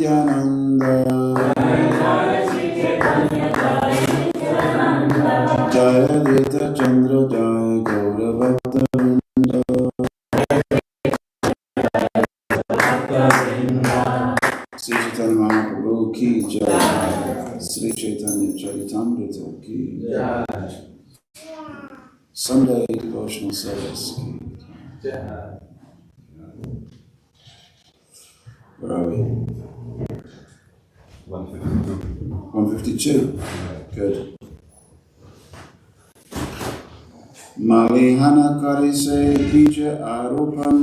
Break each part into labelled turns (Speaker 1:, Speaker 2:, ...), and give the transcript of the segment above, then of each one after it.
Speaker 1: Nityananda. Jaya Advaita Chandra Jaya Gaura Bhakta Vrinda. Sri Chaitanya Mahaprabhu ki jai. Sri Chaitanya Charitamrita ki jai. Sunday devotional service ki jai. Where are we? 152. Good. Malihana karise bija aropan.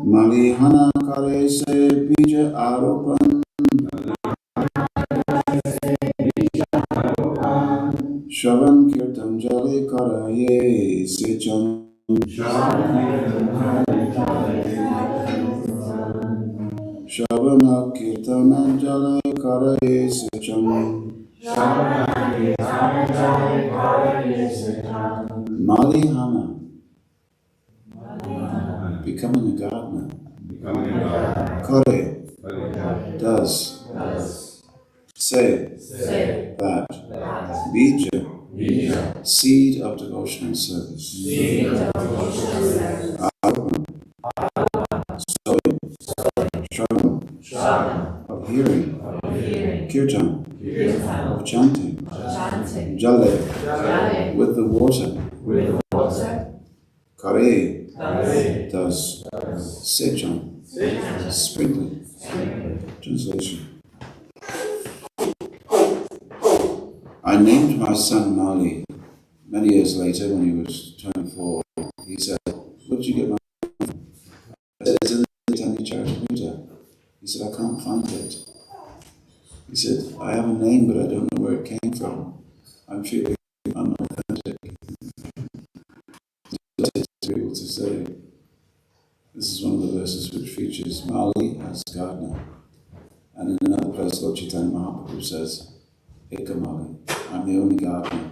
Speaker 1: Malihana karise bija aropan. Shravan kirtan jale karaye secham. Shabana kirtana jale karaye secham. Malihana, becoming a gardener. Kare, does. Say that. Bija, seed of devotional service. Arvan, sowing. Shravan, of hearing. Kirtan, of chanting. Jale, with the water. Kare, does. Secham, sprinkling. Translation. I named my son Mali. Many years later, when he was 24, he said, "Where did you get my name?" I said, "It's in the Chaitanya Charitamrita." He said, "I can't find it." He said, "I have a name, but I don't know where it came from. I'm feeling unauthentic." To be able to say, this is one of the verses which features Mali as gardener. And in another place, Lord Chaitanya Mahaprabhu says, "Eka Mali, I'm the only gardener.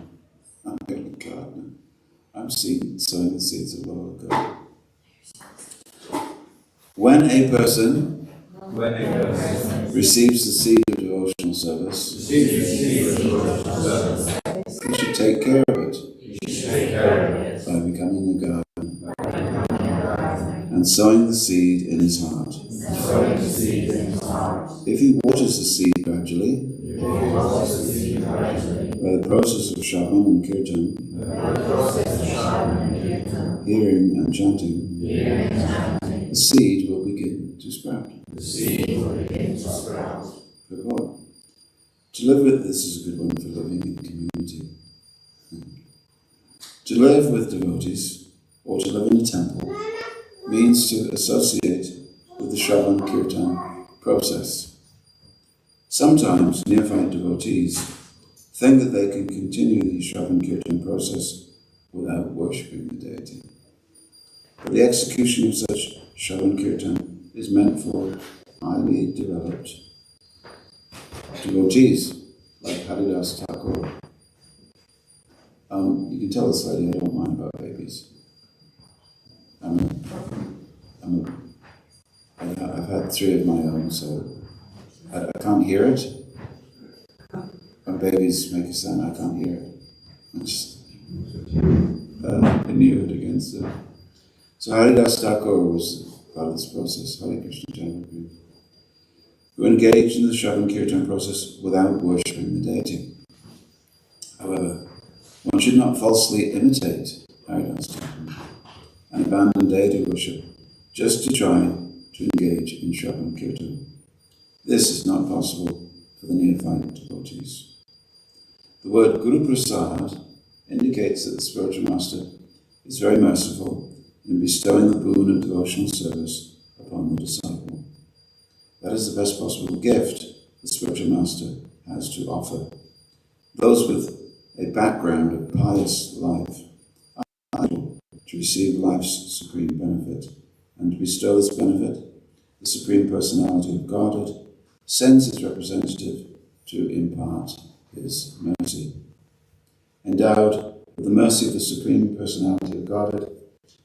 Speaker 1: I'm the only gardener. I'm sowing the seeds of Lord God." When a person receives the seed of devotional service, he should take care of it by becoming a gardener and sowing the seed in his heart. If he waters the seed gradually, by the process of Shravan and Kirtan, hearing and chanting, the seed will begin to sprout. Purport. To live with this is a good one for living in community. To live with devotees, or to live in a temple, means to associate with the Shravan Kirtan process. Sometimes neophyte devotees think that they can continue the Shravan Kirtan process without worshipping the deity. But the execution of such Shravan Kirtan is meant for highly developed devotees, like Haridas Thakur. You can tell this lady I don't mind about babies. I've had 3 of my own, so I can't hear it. When babies make a sound, I can't hear it. I just inured against it. So Haridas Thakur was part of this process, Hare Krishna Jayaguru, who engaged in the Shravan Kirtan process without worshipping the deity. However, one should not falsely imitate Haridas Thakur and abandon deity worship just to try to engage in Shravan Kirtan. This is not possible for the neophyte devotees. The word Guru Prasad indicates that the spiritual master is very merciful in bestowing the boon of devotional service upon the disciple. That is the best possible gift the spiritual master has to offer. Those with a background of pious life are able to receive life's supreme benefit, and to bestow this benefit, the Supreme Personality of Godhead sends his representative to impart his mercy. Endowed with the mercy of the Supreme Personality of Godhead,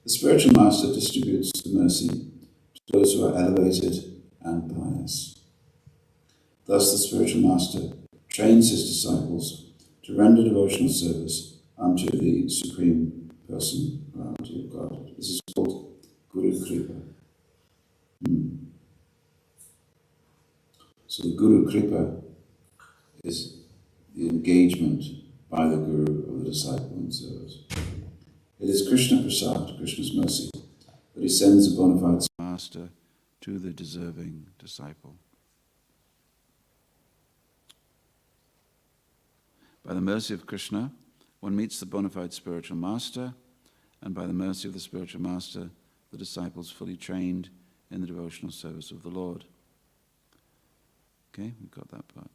Speaker 1: The spiritual master distributes the mercy to those who are elevated and pious. Thus the spiritual master trains his disciples to render devotional service unto the Supreme Personality of God. This is called Guru Kripa. So the Guru Kripa is the engagement by the Guru of the disciple in service. It is Krishna Prasad, Krishna's mercy, that he sends a bona fide master to the deserving disciple. By the mercy of Krishna, one meets the bona fide spiritual master, and by the mercy of the spiritual master, the disciple is fully trained in the devotional service of the Lord. Okay, we've got that part.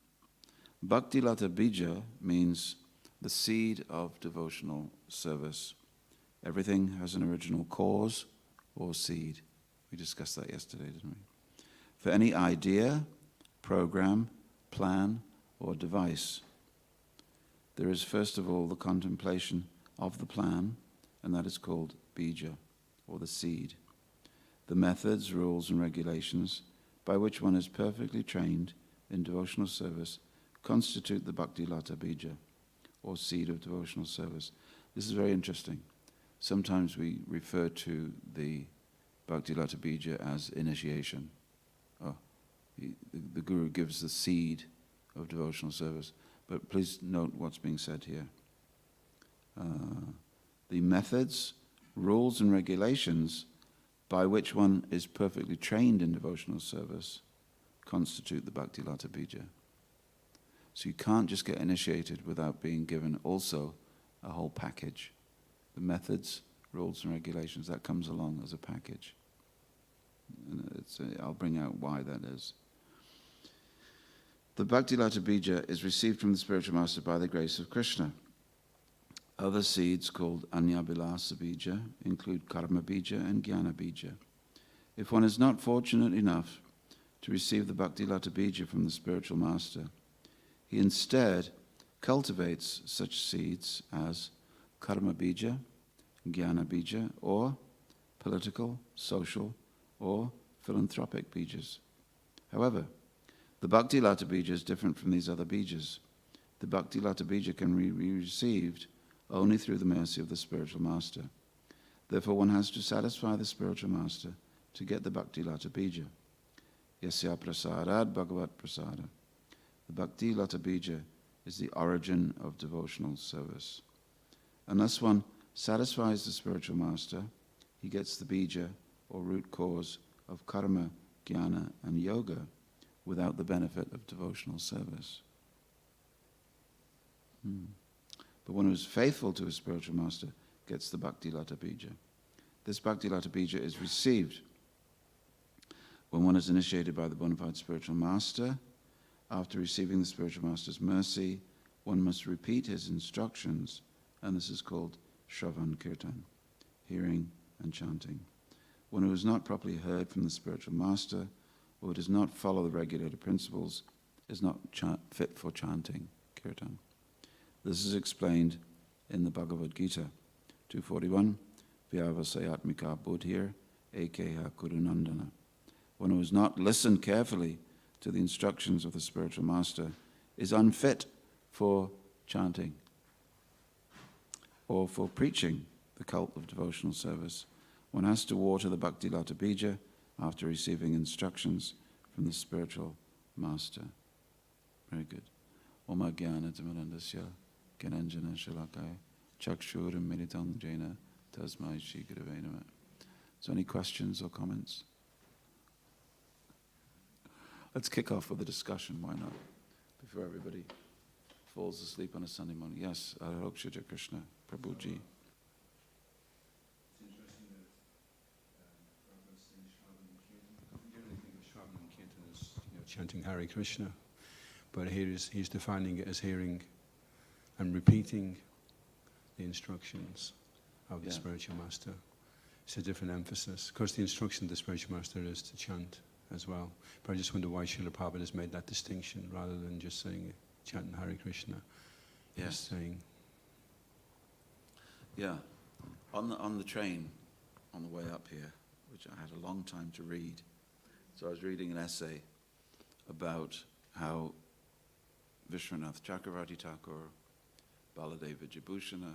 Speaker 1: Bhakti Lata Bija means the seed of devotional service. Everything has an original cause or seed. We discussed that yesterday, didn't we? For any idea, program, plan, or device, there is first of all the contemplation of the plan, and that is called bija, or the seed. The methods, rules, and regulations by which one is perfectly trained in devotional service constitute the Bhakti Lata Bija, or seed of devotional service. This is very interesting. Sometimes we refer to the Bhakti Lata Bija as initiation. The Guru gives the seed of devotional service. But please note what's being said here. The methods, rules, and regulations by which one is perfectly trained in devotional service constitute the Bhakti Lata Bija. So you can't just get initiated without being given also a whole package. The methods, rules, and regulations, that comes along as a package. And I'll bring out why that is. The Bhakti Lata Bija is received from the spiritual master by the grace of Krishna. Other seeds called Anyabhilasa Bija include Karma Bija and Jnana Bija. If one is not fortunate enough to receive the Bhakti Lata Bija from the spiritual master, he instead cultivates such seeds as Karma Bija, Jnana Bija, or political, social, or philanthropic Bijas. However, the Bhakti Lata Bija is different from these other Bijas. The Bhakti Lata Bija can be received only through the mercy of the spiritual master. Therefore, one has to satisfy the spiritual master to get the Bhakti Lata Bija. Yasya prasadat bhagavat prasada. The Bhakti Lata Bija is the origin of devotional service. Unless one satisfies the spiritual master, he gets the Bija, or root cause, of karma, jnana, and yoga, without the benefit of devotional service. But one who is faithful to his spiritual master gets the Bhakti Lata Bija. This Bhakti Lata Bija is received when one is initiated by the bona fide spiritual master. After receiving the spiritual master's mercy, one must repeat his instructions, and this is called Shravan Kirtan, hearing and chanting. One who has not properly heard from the spiritual master, or does not follow the regulated principles, is not fit for chanting kirtan. This is explained in the Bhagavad Gita 241, Vyavasayatmika buddhir ekeha kurunandana. One who has not listened carefully to the instructions of the spiritual master is unfit for chanting or for preaching the cult of devotional service. One has to water the Bhakti Lata Bija after receiving instructions from the spiritual master. Very good. Oma Jnana Tamarandasya Gyananjana Shalakaya Chakshuram Militam Jena Tasmai Shri Gurave Namah. So any questions or comments? Let's kick off with a discussion, why not? Before everybody falls asleep on a Sunday morning. Yes, Arokshija Krishna, Prabhuji.
Speaker 2: Chanting Hare Krishna, but here he's defining it as hearing and repeating the instructions of the spiritual master. It's a different emphasis. Of course, the instruction of the spiritual master is to chant as well. But I just wonder why Srila Prabhupada has made that distinction rather than just saying chanting Hare Krishna.
Speaker 1: Yes.
Speaker 2: Saying.
Speaker 1: Yeah. On the train,
Speaker 3: on the way up here, which I had a long time to read. So I was reading an essay about how Vishwanath Chakravarti Thakur, Baladeva Vijayabhushana,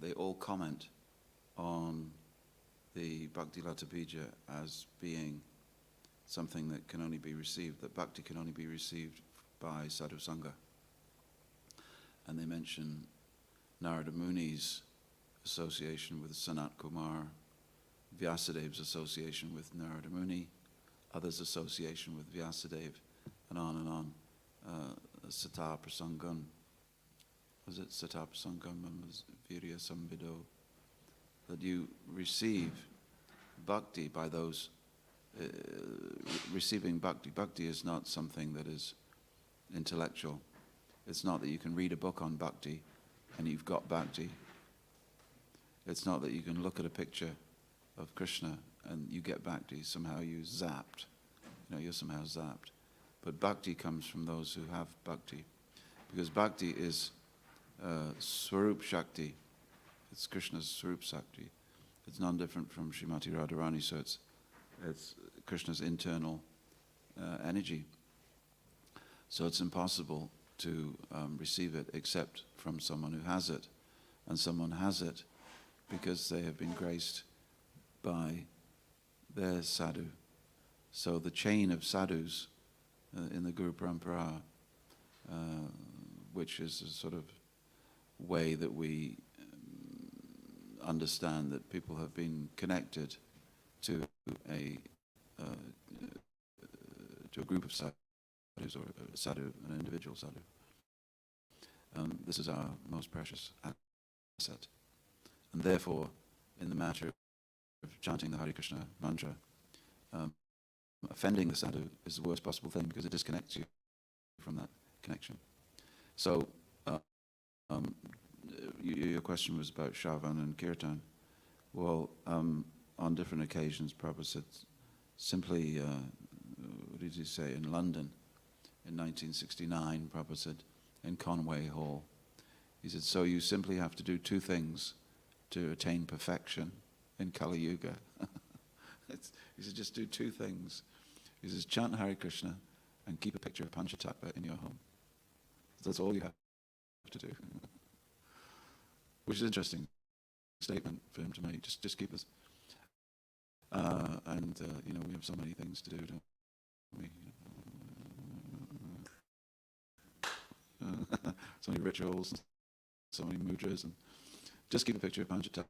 Speaker 3: they all comment on the Bhakti Lata Bija as being something that can only be received, that bhakti can only be received by sadhu sangha. And they mention Narada Muni's association with Sanat Kumar, Vyasadev's association with Narada Muni, others' association with Vyasadeva, and on and on. Sata Prasangam, was it Sata Prasangam and Virya Samvido? That you receive bhakti by those, receiving bhakti. Bhakti is not something that is intellectual. It's not that you can read a book on bhakti and you've got bhakti. It's not that you can look at a picture of Krishna and you get bhakti. Somehow you zapped. You're somehow zapped. But bhakti comes from those who have bhakti. Because bhakti is Swarup Shakti. It's Krishna's Swarup Shakti. It's non-different from Srimati Radharani, so it's Krishna's internal energy. So it's impossible to receive it except from someone who has it. And someone has it because they have been graced by their sadhu. So the chain of sadhus in the Guru Parampara, which is a sort of way that we understand that people have been connected to a group of sadhus, or a sadhu, an individual sadhu. This is our most precious asset. And therefore, in the matter of chanting the Hare Krishna mantra, offending the sadhu is the worst possible thing because it disconnects you from that connection. So, your question was about Shravan and Kirtan. Well, on different occasions, Prabhupada said simply, what did he say, in London in 1969, Prabhupada said, in Conway Hall, he said, so you simply have to do two things to attain perfection in Kali Yuga. He said, just do two things. He says, chant Hare Krishna and keep a picture of Panchatattva in your home. That's all you have to do. Which is an interesting statement for him to make. Just keep us. And we have so many things to do, don't we? So many rituals, and so many mudras, and just keep a picture of Panchatattva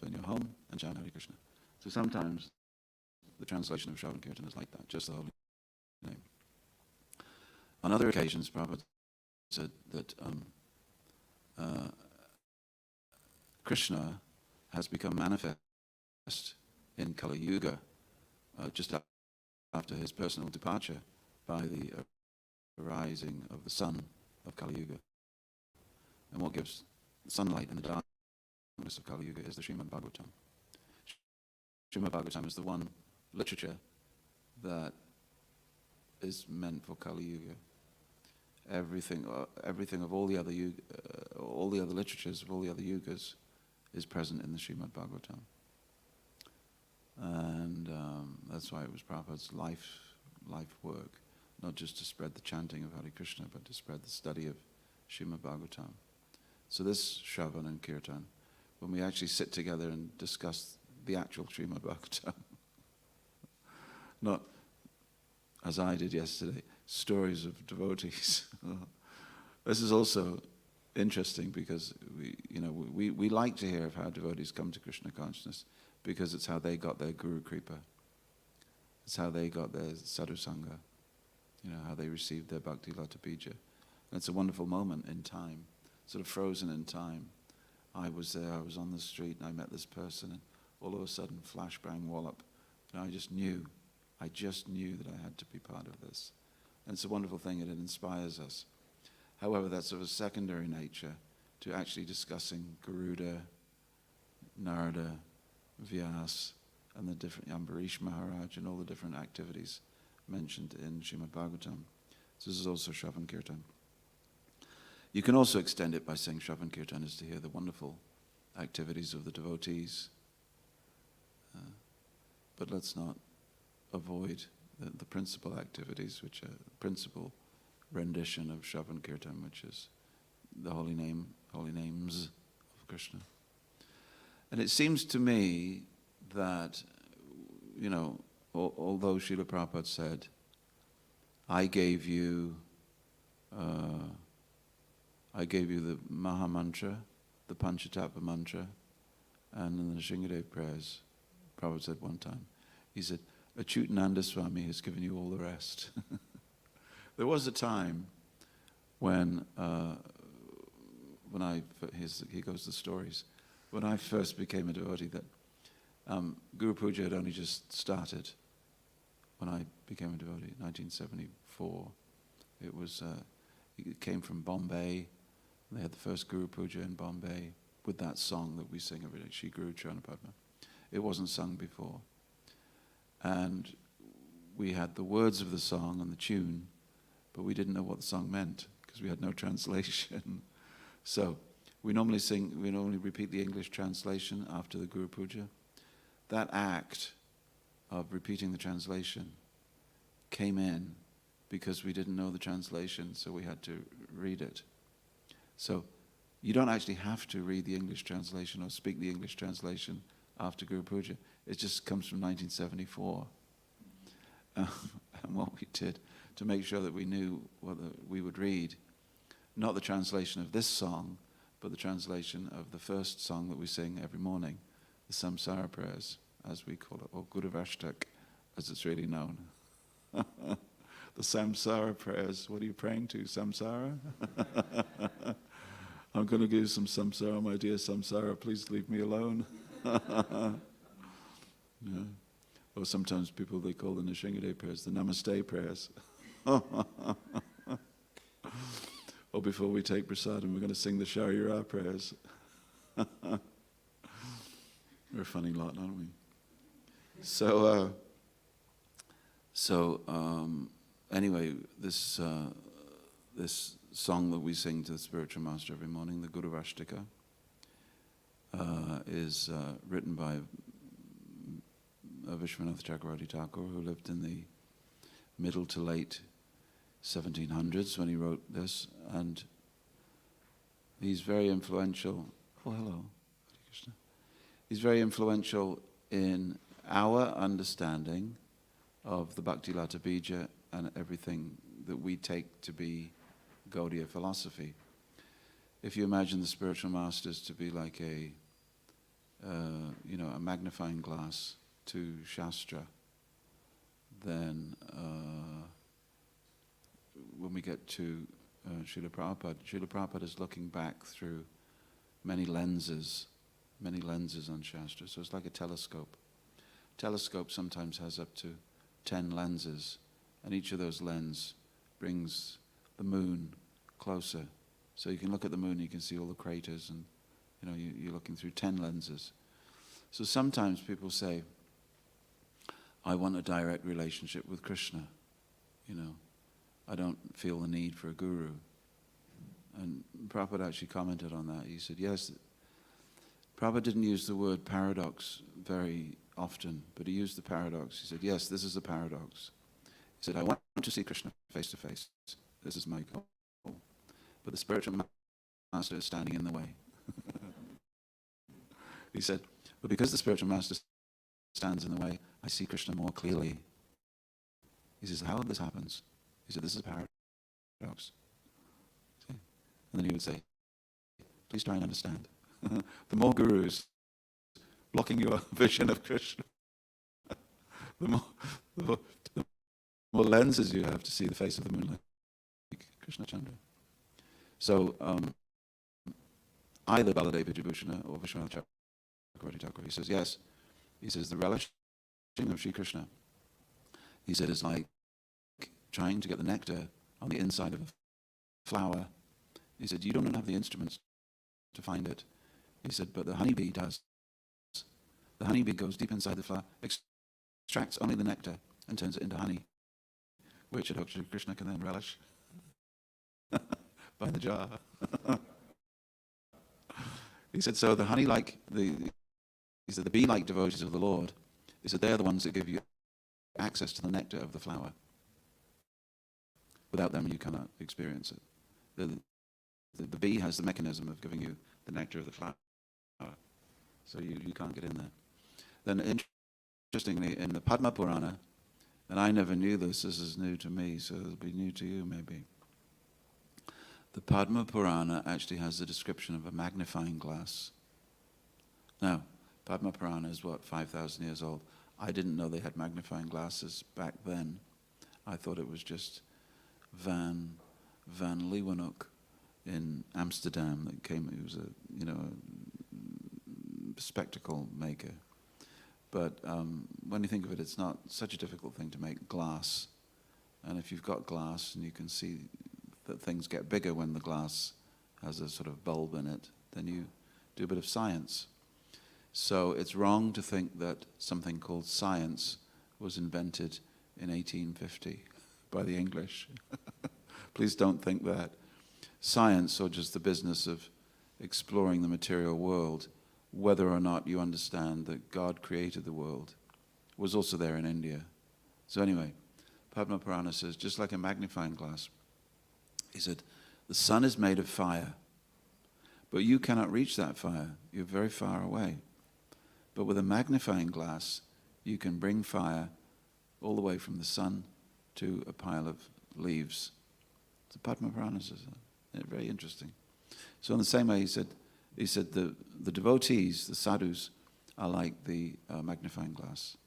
Speaker 3: in your home and chant Hare Krishna. So sometimes the translation of Shravan Kirtan is like that, just the holy name. On other occasions, Prabhupada said that Krishna has become manifest in Kali Yuga just after his personal departure by the arising of the sun of Kali Yuga. And what gives sunlight in the darkness of Kali Yuga is the Srimad Bhagavatam. Srimad Bhagavatam is the one literature that is meant for Kali Yuga. Everything of all the other all the other literatures of all the other yugas is present in the Srimad Bhagavatam. And that's why it was Prabhupada's life work, not just to spread the chanting of Hare Krishna, but to spread the study of Srimad Bhagavatam. So this Shravan and Kirtan, when we actually sit together and discuss the actual Srimad Bhagavatam, not, as I did yesterday, stories of devotees. This is also interesting because we like to hear of how devotees come to Krishna consciousness because it's how they got their Guru Kripa. It's how they got their Sadhu Sangha. How they received their Bhakti Lata Bija. And it's a wonderful moment in time, sort of frozen in time. I was there, I was on the street, and I met this person, and all of a sudden, flash, bang, wallop. And I just knew that I had to be part of this. And it's a wonderful thing, and it inspires us. However, that's of a secondary nature to actually discussing Garuda, Narada, Vyas, and the different Ambarish Maharaj, and all the different activities mentioned in Srimad Bhagavatam. So this is also Shravan Kirtan. You can also extend it by saying Shravan Kirtan is to hear the wonderful activities of the devotees, but let's not avoid the principal activities, which are the principal rendition of Shravan Kirtan, which is the holy names of Krishna. And it seems to me that, although Srila Prabhupada said, I gave you the Maha Mantra, the Panchatattva mantra, and in the Shingadev prayers, Prabhupada said one time, he said, Achyutananda Swami has given you all the rest. There was a time when here goes the stories, when I first became a devotee, that Guru Puja had only just started when I became a devotee, 1974. It came from Bombay. They had the first Guru Puja in Bombay with that song that we sing every day, Shri Guru Charanapadma. It wasn't sung before. And we had the words of the song and the tune, but we didn't know what the song meant because we had no translation. So we normally repeat the English translation after the Guru Puja. That act of repeating the translation came in because we didn't know the translation, so we had to read it. So you don't actually have to read the English translation or speak the English translation after Guru Puja. It just comes from 1974. And what we did to make sure that we knew what we would read, not the translation of this song, but the translation of the first song that we sing every morning, the Samsara Prayers, as we call it, or Guruvashtak, as it's really known. The Samsara Prayers. What are you praying to, Samsara? I'm going to give you some Samsara, my dear Samsara, please leave me alone. Yeah. Or sometimes people, they call the Nrsimhadev prayers the Namaste prayers. Or before we take prasadam, we're going to sing the Sharira prayers. We're a funny lot, aren't we? Anyway, this song that we sing to the spiritual master every morning, the Guruvashtika, is written by Vishwanath Chakravarti Thakur, who lived in the middle to late 1700s when he wrote this, and he's very influential. Oh, hello, Hare Krishna. He's very influential in our understanding of the Bhakti Lata Bija and everything that we take to be Gaudiya philosophy. If you imagine the spiritual masters to be like a magnifying glass to Shastra, then when we get to Srila Prabhupada is looking back through many lenses on Shastra. So it's like a telescope. Telescope sometimes has up to 10 lenses, and each of those lenses brings the moon closer. So you can look at the moon, you can see all the craters, and you're looking through 10 lenses. So sometimes people say, I want a direct relationship with Krishna. I don't feel the need for a guru. And Prabhupada actually commented on that. He said, yes, Prabhupada didn't use the word paradox very often, but he used the paradox. He said, yes, this is a paradox. He said, I want to see Krishna face to face. This is my goal. But the spiritual master is standing in the way. He said, but because the spiritual master stands in the way, I see Krishna more clearly. He says, how this happens? He said, this is a paradox. See? And then he would say, please try and understand. The more gurus blocking your vision of Krishna, the more lenses you have to see the face of the moon like Krishna Chandra. So either Baladeva Vijayabhushana or Vishwanath Chakravarti Thakur, he says, yes. He says, the relishing of Sri Krishna, he said, is like trying to get the nectar on the inside of a flower. He said, you don't have the instruments to find it. He said, but the honeybee does. The honeybee goes deep inside the flower, extracts only the nectar, and turns it into honey, which Sri Krishna can then relish by the jar. He said, so the bee-like devotees of the Lord, He said they're the ones that give you access to the nectar of the flower. Without them, you cannot experience it. The bee has the mechanism of giving you the nectar of the flower, so you can't get in there. Then, interestingly, in the Padma Purana, and I never knew this is new to me, so it'll be new to you maybe. The Padma Purana actually has the description of a magnifying glass. Now, Padma Purana is what, 5,000 years old. I didn't know they had magnifying glasses back then. I thought it was just Van Leeuwenhoek in Amsterdam that came. He was a spectacle maker. But when you think of it, it's not such a difficult thing to make glass. And if you've got glass and you can see that things get bigger when the glass has a sort of bulb in it, then you do a bit of science. So it's wrong to think that something called science was invented in 1850 by the English. Please don't think that. Science, or just the business of exploring the material world, whether or not you understand that God created the world, was also there in India. So anyway, Padma Purana says, just like a magnifying glass, he said, the sun is made of fire, but you cannot reach that fire. You're very far away. But with a magnifying glass, you can bring fire all the way from the sun to a pile of leaves. The Padma Purana says that. Very interesting. So in the same way, he said the devotees, the sadhus, are like the magnifying glass.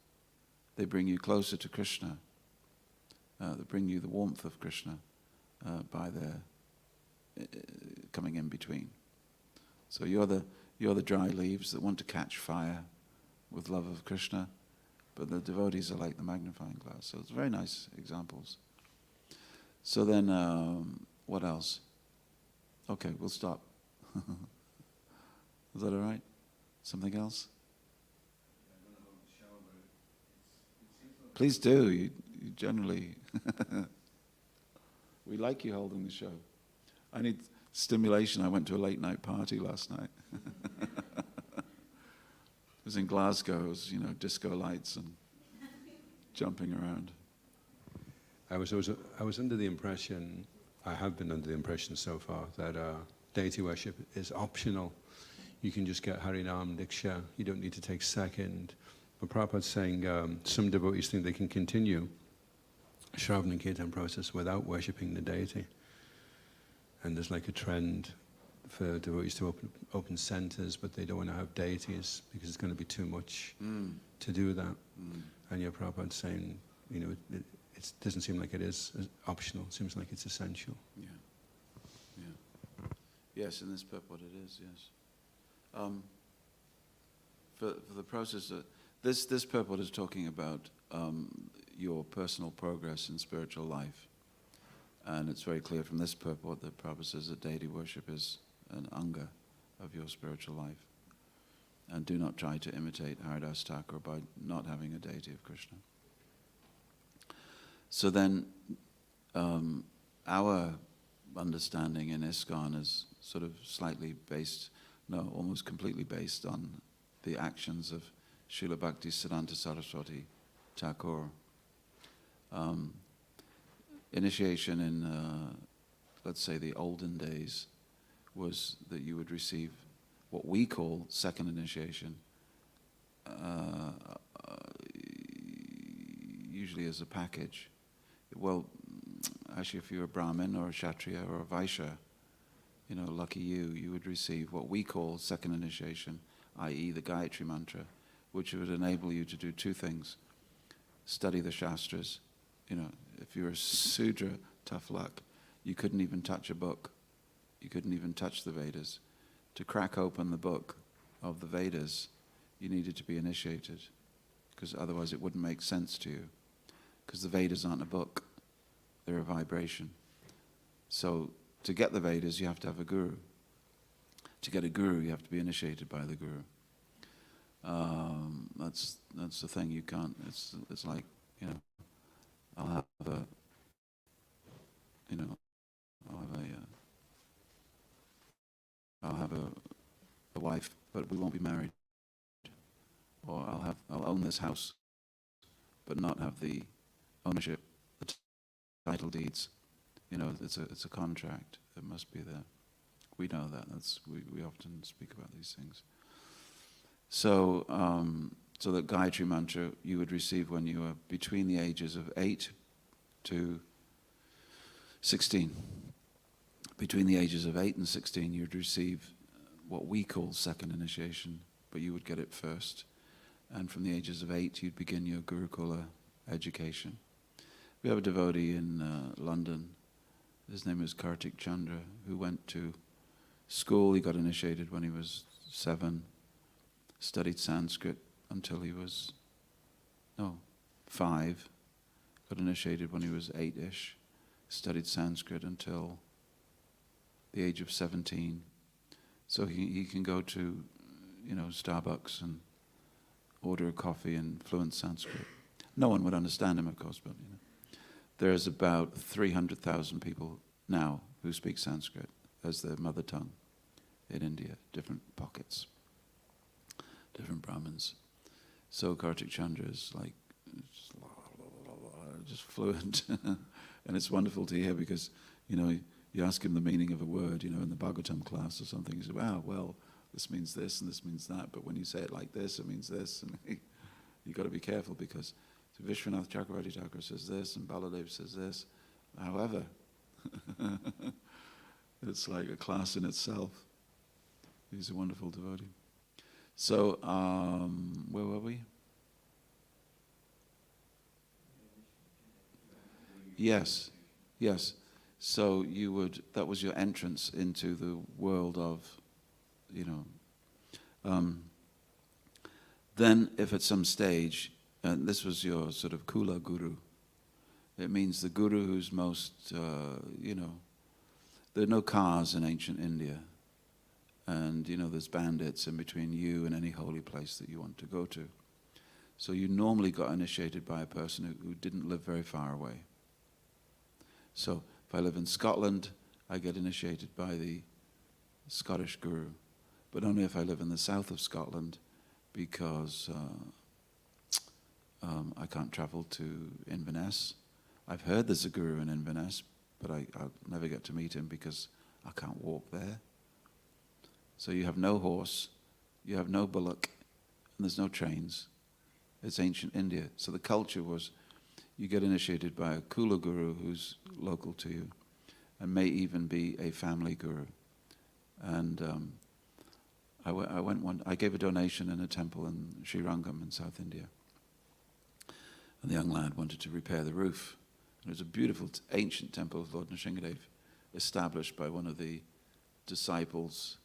Speaker 3: They bring you closer to Krishna. They bring you the warmth of Krishna by their coming in between. So you're the dry leaves that want to catch fire with love of Krishna, but the devotees are like the magnifying glass. So it's very nice examples. So then, what else? Okay, we'll stop. Is that all right? Something else? Please do. You generally... We like you holding the show. I need stimulation. I went to a late night party last night. It was in Glasgow. It was, disco lights and jumping around.
Speaker 2: I was under the impression, I have been under the impression so far, that deity worship is optional. You can just get Harinam, Diksha. You don't need to take second. But Prabhupada's saying some devotees think they can continue Shravan and Kirtan process without worshipping the deity. And there's like a trend for devotees to open centers, but they don't want to have deities because it's going to be too much to do that. And your Prabhupada's saying, it doesn't seem like it is optional. It seems like it's essential.
Speaker 3: Yeah. Yes, in this purport it is, yes. For the process, this purport is talking about your personal progress in spiritual life. And it's very clear from this purport that Prabhupada says that deity worship is an anga of your spiritual life. And do not try to imitate Haridas Thakur by not having a deity of Krishna. So then, our understanding in ISKCON is sort of slightly based, almost completely based on the actions of Srila Bhakti Siddhanta Saraswati Thakur. Initiation in, let's say, the olden days was that you would receive what we call second initiation, usually as a package. Well, actually, if you're a Brahmin or a Kshatriya or a Vaishya, lucky you would receive what we call second initiation, i.e. the Gayatri Mantra, which would enable you to do two things. Study the Shastras. If you're a Sudra, tough luck. You couldn't even touch a book. You couldn't even touch the Vedas. To crack open the book of the Vedas, you needed to be initiated, because otherwise it wouldn't make sense to you. Because the Vedas aren't a book, they're a vibration. So to get the Vedas, you have to have a guru. To get a guru, you have to be initiated by the guru. That's the thing. You can't. It's like, I'll have a wife, but we won't be married. Or I'll own this house, but not have the ownership, the title deeds. You know, it's a contract. It must be there. We know that. We often speak about these things. So, so that Gayatri Mantra you would receive when you were between the ages of 8 to 16. Between the ages of 8 and 16, you'd receive what we call second initiation, but you would get it first. And from the ages of 8, you'd begin your Gurukula education. We have a devotee in London. His name is Kartik Chandra, who went to school. He got initiated when he was 7, studied Sanskrit until he was, 5, got initiated when he was 8-ish, studied Sanskrit until the age of 17. So he can go to, Starbucks and order a coffee in fluent Sanskrit. No one would understand him, of course, but there's about 300,000 people now who speak Sanskrit as their mother tongue in India, different pockets, different Brahmins. So Kartik Chandra is like just fluent, and it's wonderful to hear because you ask him the meaning of a word, in the Bhagavatam class or something. He says, "Wow, well, this means this and this means that, but when you say it like this, it means this." And you've got to be careful because Vishwanath Chakravarti Thakur says this and Baladev says this. However, it's like a class in itself. He's a wonderful devotee. So, where were we? Yes. So that was your entrance into the world of, then if at some stage, and this was your sort of Kula Guru, it means the Guru who's most, there are no cars in ancient India. And, there's bandits in between you and any holy place that you want to go to. So you normally got initiated by a person who didn't live very far away. So if I live in Scotland, I get initiated by the Scottish Guru. But only if I live in the south of Scotland because I can't travel to Inverness. I've heard there's a Guru in Inverness, but I'll never get to meet him because I can't walk there. So you have no horse, you have no bullock, and there's no trains. It's ancient India. So the culture was you get initiated by a Kula Guru who's local to you and may even be a family Guru. And I gave a donation in a temple in Sri Rangam in South India. And the young lad wanted to repair the roof. And it was a beautiful ancient temple of Lord Nrsingadev established by one of the disciples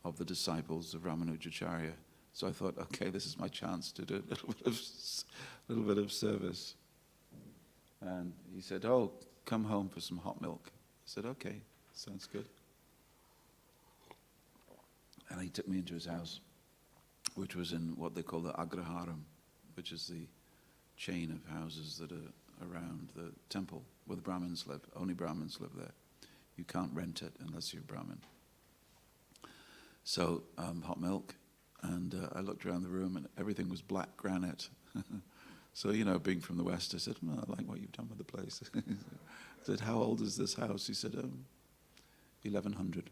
Speaker 3: of Ramanujacharya. So I thought, okay, this is my chance to do a little bit of service. And he said, "Oh, come home for some hot milk." I said, "Okay, sounds good." And he took me into his house, which was in what they call the Agraharam, which is the chain of houses that are around the temple where the Brahmins live. Only Brahmins live there. You can't rent it unless you're Brahmin. So, hot milk, and I looked around the room and everything was black granite. So, being from the West, I said, "Well, I like what you've done with the place." I said, "How old is this house?" He said, 1100.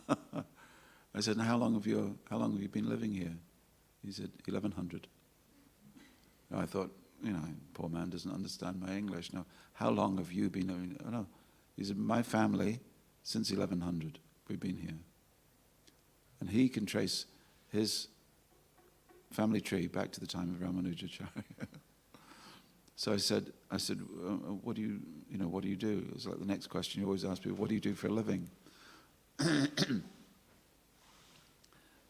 Speaker 3: I said, "And how long have you been living here?" He said, 1100. I thought, poor man doesn't understand my English. Now, how long have you been living? Oh, no. He said, "My family, since 1100, we've been here." And he can trace his family tree back to the time of Ramanujacharya. So I said, what do you do? It was like the next question you always ask people, what do you do for a living? And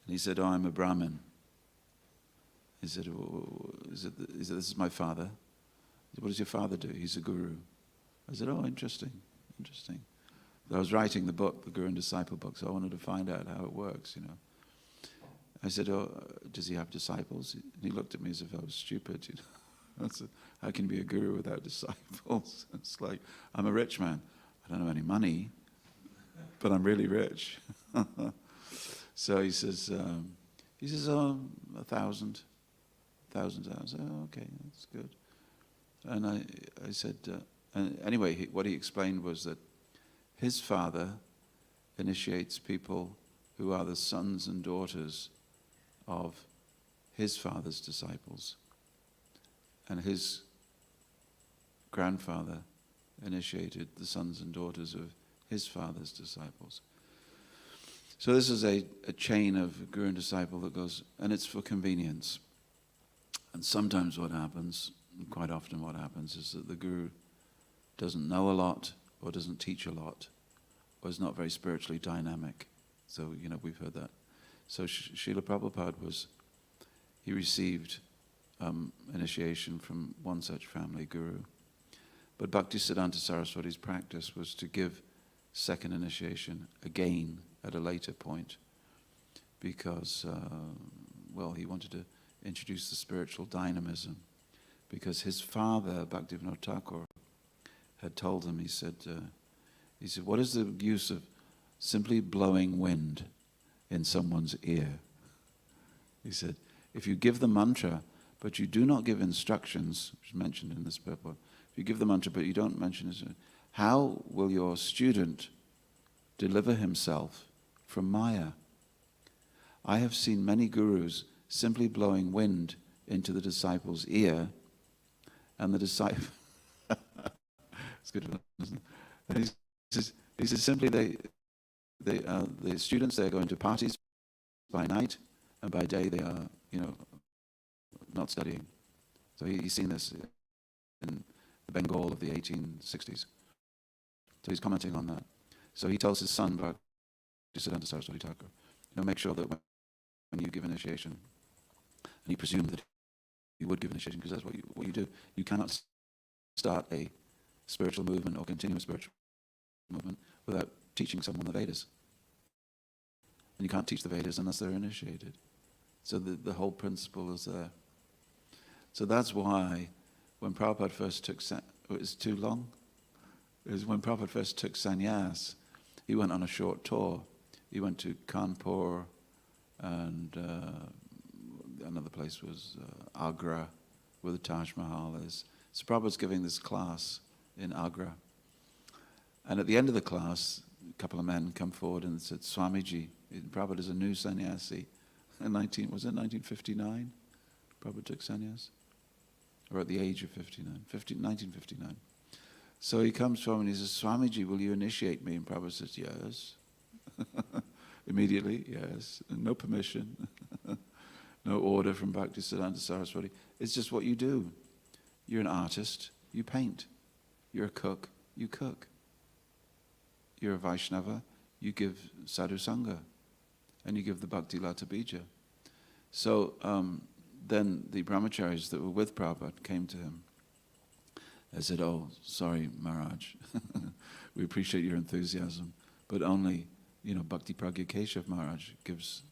Speaker 3: he said, "Oh, I'm a Brahmin." He said, "This is my father." I said, "What does your father do?" "He's a guru." I said, "Oh, interesting. I was writing the book, the Guru and Disciple book, so I wanted to find out how it works, I said, "Oh, does he have disciples?" And he looked at me as if I was stupid, I said, "How can you be a guru without disciples?" It's like, I'm a rich man. I don't have any money, but I'm really rich. So he says, 1,000. thousands of hours. Oh, okay, that's good. And I said, and anyway, what he explained was that his father initiates people who are the sons and daughters of his father's disciples. And his grandfather initiated the sons and daughters of his father's disciples. So this is a chain of guru and disciple that goes, and it's for convenience. And sometimes what happens, and quite often what happens, is that the guru doesn't know a lot, or doesn't teach a lot, or is not very spiritually dynamic. So, we've heard that. So Srila Prabhupada he received initiation from one such family guru. But Bhaktisiddhanta Saraswati's practice was to give second initiation again at a later point because, he wanted to introduce the spiritual dynamism. Because his father, Bhaktivinoda Thakur, had told him, he said, what is the use of simply blowing wind in someone's ear? He said, if you give the mantra, but you do not give instructions, which is mentioned in this purport, if you give the mantra, but you don't mention it, how will your student deliver himself from Maya? I have seen many gurus simply blowing wind into the disciple's ear, and the disciple... It's good, isn't it? And he says simply the students, they're going to parties by night, and by day they are, not studying. So he's seen this in the Bengal of the 1860s. So he's commenting on that. So he tells his son, Bhaktisiddhanta Saraswati Thakur, make sure that when you give initiation, and he presumed that he would give initiation because that's what you do. You cannot start a spiritual movement or continue a spiritual movement without teaching someone the Vedas. And you can't teach the Vedas unless they're initiated. So the whole principle is there. So that's why when Prabhupada first took... It's too long? It was when Prabhupada first took sannyas, he went on a short tour. He went to Kanpur, and another place was Agra, where the Taj Mahal is. So Prabhupada's giving this class in Agra. And at the end of the class, a couple of men come forward and said, Swamiji, Prabhupada is a new sannyasi. Was it 1959? Prabhupada took sannyas? Or at the age of 1959. So he comes from and he says, Swamiji, will you initiate me? And Prabhupada says, yes. Immediately, yes. And no permission. No order from Bhaktisiddhanta Saraswati. It's just what you do. You're an artist, you paint. You're a cook, you cook. You're a Vaishnava, you give sadhu sangha. And you give the bhakti lata bija. So then the brahmacharis that were with Prabhupada came to him. They said, oh, sorry, Maharaj. We appreciate your enthusiasm, but only, Bhakti Pragya Keshav Maharaj gives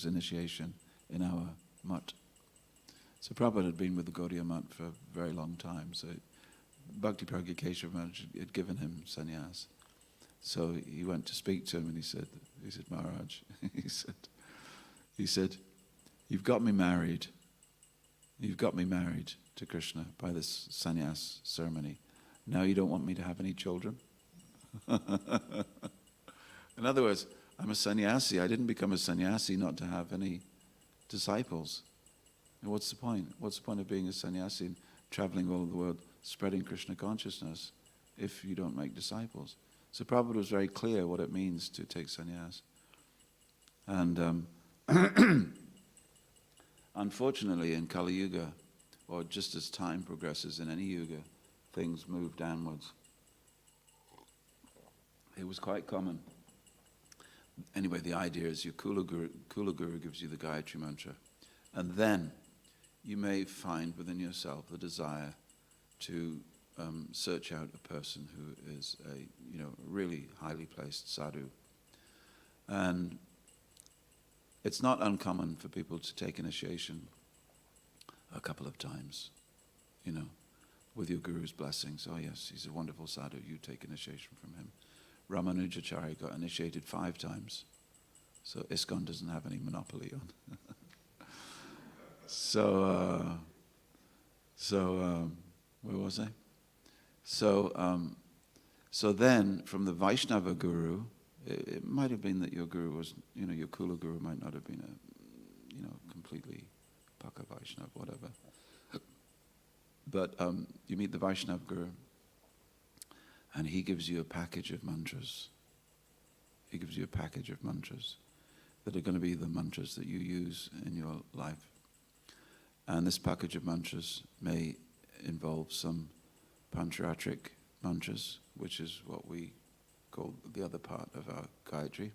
Speaker 3: initiation in our mutt. So Prabhupada had been with the Gaudiya mutt for a very long time. So Bhakti Pragya Keshav Maharaj had given him sannyas. So he went to speak to him and he said, Maharaj, he said, you've got me married. You've got me married to Krishna by this sannyas ceremony. Now you don't want me to have any children? In other words, I'm a sannyasi. I didn't become a sannyasi not to have any disciples. And what's the point? What's the point of being a sannyasi and traveling all over the world, spreading Krishna consciousness if you don't make disciples? So Prabhupada was very clear what it means to take sannyas. And unfortunately in Kali Yuga, or just as time progresses in any yuga, things move downwards. It was quite common. Anyway, the idea is your Kula Guru gives you the Gayatri Mantra. And then you may find within yourself the desire to search out a person who is a really highly placed sadhu. And it's not uncommon for people to take initiation a couple of times, with your guru's blessings. Oh yes, he's a wonderful sadhu, you take initiation from him. Ramanujacharya got initiated 5 times, so ISKCON doesn't have any monopoly So where was I? So then, from the Vaishnava guru, it might have been that your guru was, your Kula guru might not have been a, completely Paka Vaishnava, whatever. But you meet the Vaishnava guru, and he gives you a package of mantras. He gives you a package of mantras that are going to be the mantras that you use in your life. And this package of mantras may involve some pancharatric mantras, which is what we call the other part of our Gayatri,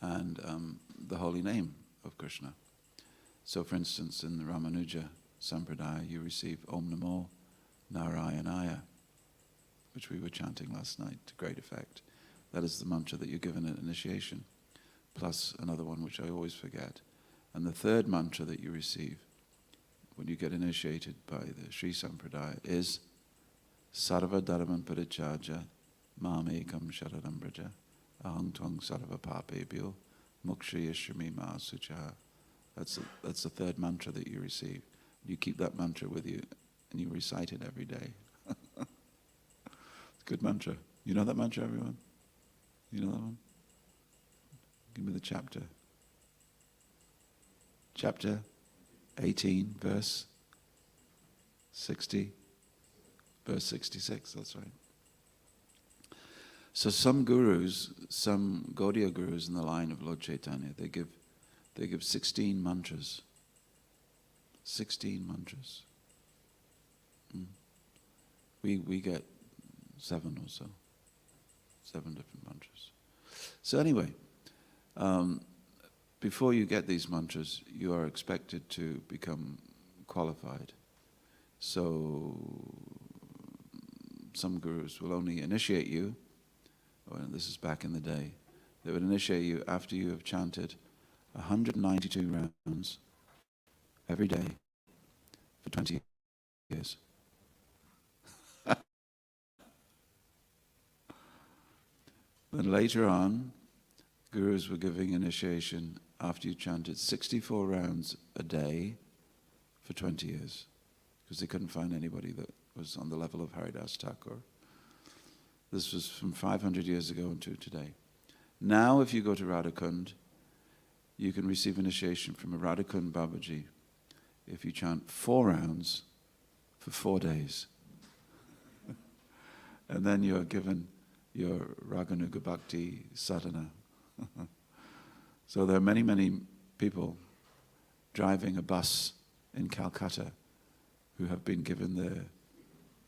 Speaker 3: and the holy name of Krishna. So for instance, in the Ramanuja Sampradaya, you receive Om Namo Narayanaya, which we were chanting last night to great effect. That is the mantra that you're given at initiation, plus another one which I always forget. And the third mantra that you receive when you get initiated by the Sri Sampradaya is Sarva Dharman Parichaja Mamekam Sharanam Braja Ahang Twang Sarva Papebhyo Mokshayashrami Ma Suchaha. That's the third mantra that you receive. You keep that mantra with you and you recite it every day. It's a good mantra. You know that mantra, everyone? You know that one? Give me the chapter. Chapter 18, verse 60, verse 66, that's right. So some gurus, some Gaudiya gurus in the line of Lord Chaitanya, they give 16 mantras. 16 mantras. We get 7 or so. 7 different mantras. So anyway, before you get these mantras, you are expected to become qualified. So some gurus will only initiate you, and this is back in the day, they would initiate you after you have chanted 192 rounds every day for 20 years. Then later on, gurus were giving initiation after you chanted 64 rounds a day for 20 years, because they couldn't find anybody that was on the level of Haridas Thakur. This was from 500 years ago until today. Now, if you go to Radhakund, you can receive initiation from a Radhakund Babaji if you chant 4 rounds for 4 days. And then you are given your Raganuga Bhakti sadhana. So there are many, many people driving a bus in Calcutta who have been given their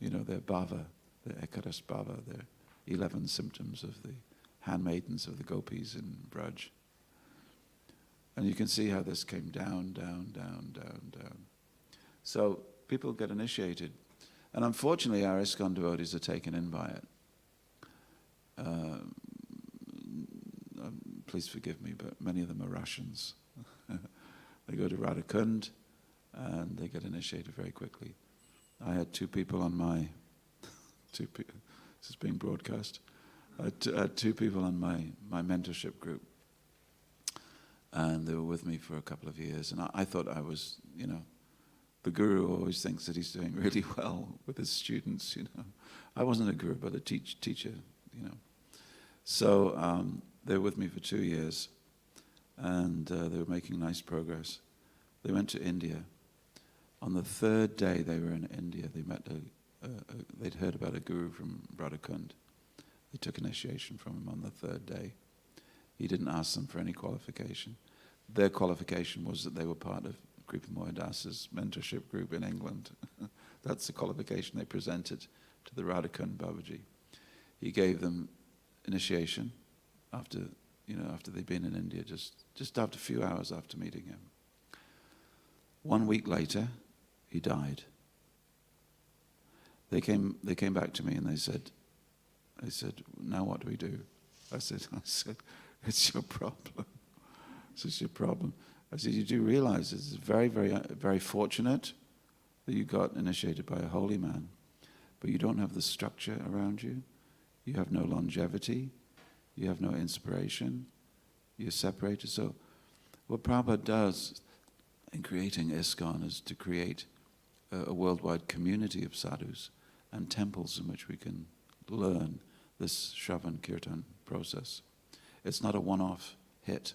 Speaker 3: bhava, their Ekadas bhava, their 11 symptoms of the handmaidens of the gopis in Braj. And you can see how this came down, down, down, down, down. So people get initiated. And unfortunately, our ISKCON devotees are taken in by it. Please forgive me, but many of them are Russians. They go to Radhakund and they get initiated very quickly. I had 2 people on my, this is being broadcast, I had 2 people on my mentorship group, and they were with me for a couple of years, and I thought I was, the guru always thinks that he's doing really well with his students, I wasn't a guru, but a teacher, So they were with me for 2 years, and they were making nice progress. They went to India. On the 3rd day they were in India, they met they'd heard about a guru from Radhakund. They took initiation from him on the 3rd day. He didn't ask them for any qualification. Their qualification was that they were part of Kripamoya Das's mentorship group in England. That's the qualification they presented to the Radhakund Babaji. He gave them initiation after they'd been in India, just after a few hours after meeting him. 1 week later, he died. They came back to me and they said, now what do we do? I said, it's your problem. It's your problem. I said, you do realize it's very, very, very fortunate that you got initiated by a holy man, but you don't have the structure around you. You have no longevity. You have no inspiration. You're separated. So what Prabhupada does, in creating ISKCON is to create a worldwide community of sadhus and temples in which we can learn this Shravan Kirtan process. It's not a one-off hit.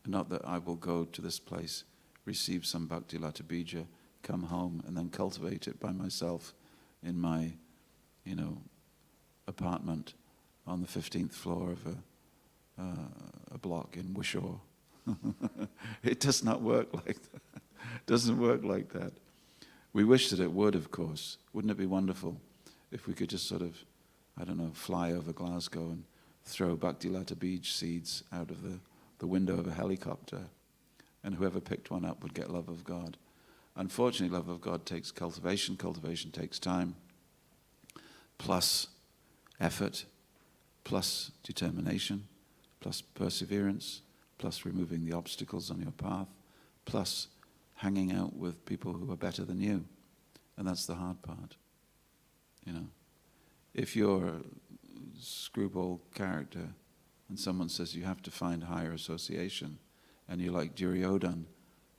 Speaker 3: Not that I will go to this place, receive some Bhakti Lata Bija, come home and then cultivate it by myself in my, apartment on the 15th floor of a block in Wishaw. It does not work like that. It doesn't work like that. We wish that it would, of course. Wouldn't it be wonderful if we could just sort of, fly over Glasgow and throw Bhakti Lata Bij seeds out of the window of a helicopter, and whoever picked one up would get love of God. Unfortunately, love of God takes cultivation. Cultivation takes time, plus effort, plus determination, plus perseverance, plus removing the obstacles on your path, plus hanging out with people who are better than you. And that's the hard part. If you're a screwball character and someone says you have to find higher association, and you're like Duryodhan,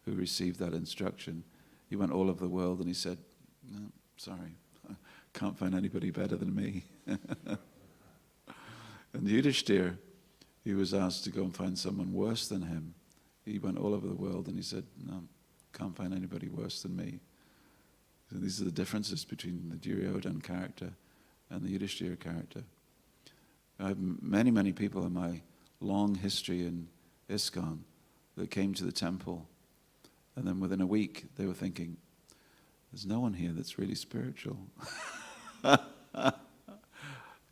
Speaker 3: who received that instruction, he went all over the world and he said, no, sorry, can't find anybody better than me. And Yudhishthira, he was asked to go and find someone worse than him. He went all over the world and he said, no, can't find anybody worse than me. So these are the differences between the Duryodhan character and the Yudhishthira character. I have many, many people in my long history in ISKCON that came to the temple, and then within a week they were thinking, there's no one here that's really spiritual.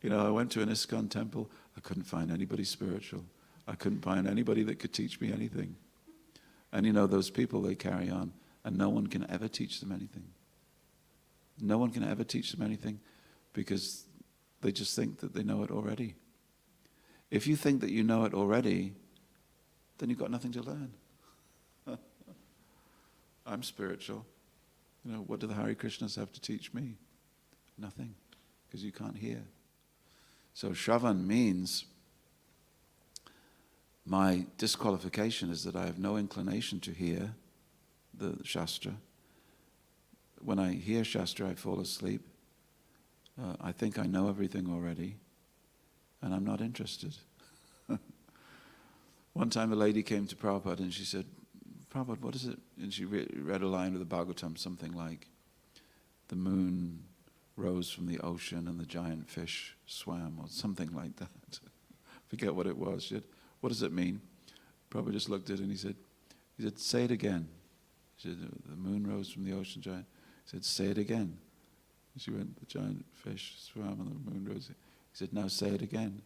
Speaker 3: I went to an ISKCON temple, I couldn't find anybody spiritual. I couldn't find anybody that could teach me anything. And those people, they carry on, and no one can ever teach them anything. No one can ever teach them anything because they just think that they know it already. If you think that you know it already, then you've got nothing to learn. I'm spiritual. What do the Hare Krishnas have to teach me? Nothing, because you can't hear. So Shravan means my disqualification is that I have no inclination to hear the Shastra. When I hear Shastra, I fall asleep. I think I know everything already, and I'm not interested. One time a lady came to Prabhupada and she said, Prabhupada, what is it? And she read a line of the Bhagavatam, something like, the moon rose from the ocean and the giant fish swam, or something like that. Forget what it was. She said, what does it mean? Prabhupada just looked at it and he said, say it again. She said, the moon rose from the ocean giant. He said, say it again. And she went, the giant fish swam and the moon rose. He said, now say it again.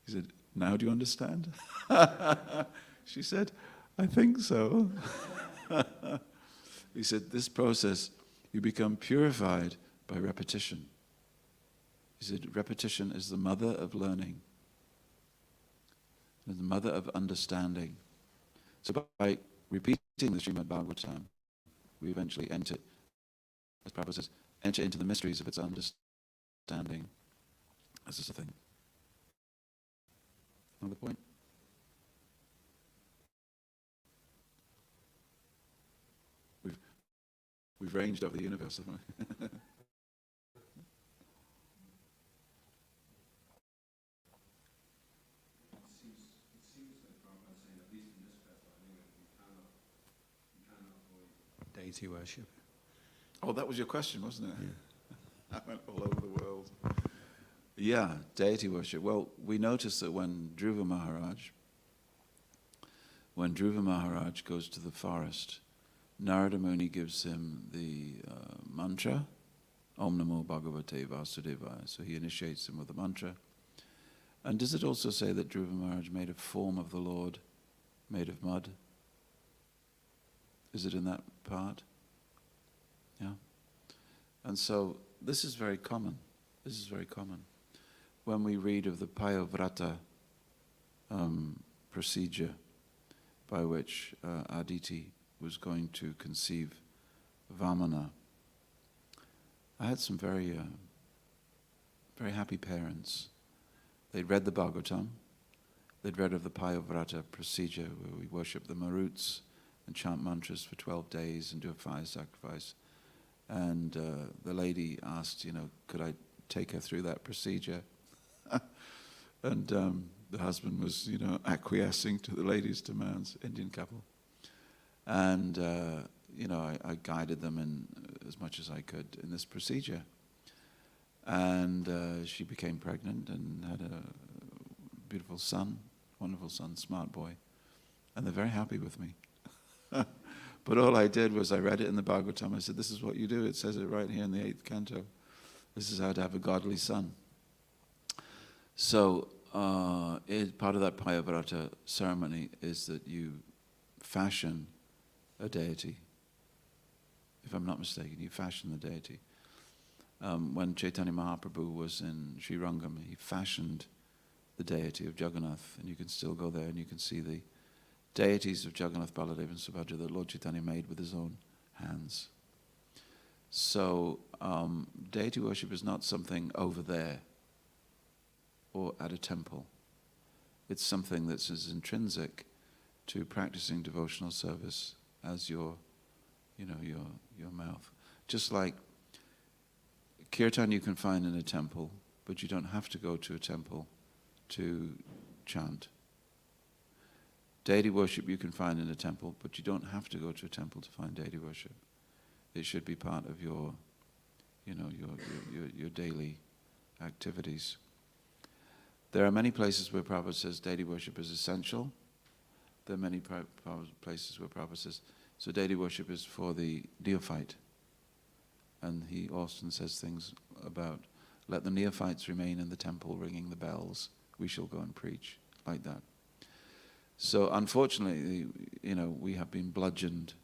Speaker 3: He said, now do you understand? She said, I think so. He said, this process, you become purified by repetition. He said, repetition is the mother of learning, and the mother of understanding. So by repeating the Srimad Bhagavatam, we eventually enter, as Prabhupada says, enter into the mysteries of its understanding. This is the thing. Another point? We've ranged over the universe, haven't we?
Speaker 2: Deity worship.
Speaker 3: Oh, that was your question, wasn't it?
Speaker 2: Yeah.
Speaker 3: I went all over the world. Yeah, deity worship. Well, we notice that when Dhruva Maharaj goes to the forest, Narada Muni gives him the mantra, Om Namo Bhagavate Vasudevaya. So he initiates him with the mantra. And does it also say that Dhruva Maharaj made a form of the Lord made of mud? Is it in that part? Yeah. And so this is very common. This is very common. When we read of the Payovrata procedure by which Aditi was going to conceive Vamana, I had some very happy parents. They'd read the Bhagavatam, they'd read of the Payovrata procedure where we worship the Maruts and chant mantras for 12 days and do a fire sacrifice. And the lady asked, could I take her through that procedure? And the husband was, acquiescing to the lady's demands, Indian couple. And, I guided them in as much as I could in this procedure. And she became pregnant and had a beautiful son, wonderful son, smart boy. And they're very happy with me. But all I did was I read it in the Bhagavatam. I said, this is what you do. It says it right here in the 8th canto. This is how to have a godly son. So part of that Payavrata ceremony is that you fashion a deity. If I'm not mistaken, you fashion the deity. When Chaitanya Mahaprabhu was in Sri Rangam, he fashioned the deity of Jagannath, and you can still go there and you can see the deities of Jagannath, Baladev and Subhadra that Lord Chaitanya made with his own hands. So deity worship is not something over there or at a temple. It's something that's as intrinsic to practicing devotional service as your mouth. Just like kirtan you can find in a temple, but you don't have to go to a temple to chant. Deity worship you can find in a temple, but you don't have to go to a temple to find deity worship. It should be part of your daily activities. There are many places where Prabhupada says deity worship is essential. There are many places where Prabhupada says, so deity worship is for the neophyte. And he often says things about, let the neophytes remain in the temple ringing the bells. We shall go and preach, like that. So unfortunately, we have been bludgeoned